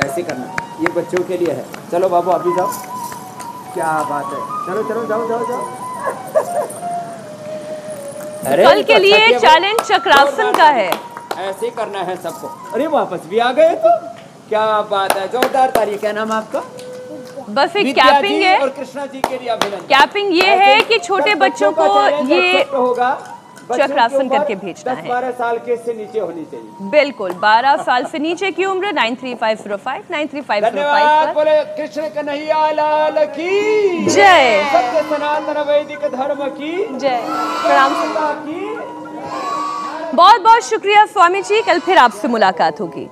ऐसे करना, ये बच्चों के लिए है। चलो बाबू आप भी जाओ। क्या बात है, चलो चलो जाओ जाओ जाओ। अरे कल के लिए चैलेंज चक्रासन का है, ऐसे करना है सबको। अरे वापस भी आ गए तो, क्या बात है, जोरदार ताली। क्या नाम आपका? बस एक कैपिंग है, और कृष्णा जी के लिए अभिनंदन। कैपिंग ये है कि छोटे बच्चों को ये होगा चक्रासन करके भेजना है। 10-12 साल के से नीचे होनी चाहिए। बिल्कुल, 12 साल से नीचे की उम्र 93505 93505 धन्यवाद। बोले कृष्ण कन्हैया लाल की जय। सत्य सनातन वैदिक धर्म की जय। प्रणाम। की। बहुत बहुत शुक्रिया स्वामी जी, कल फिर आपसे मुलाकात होगी।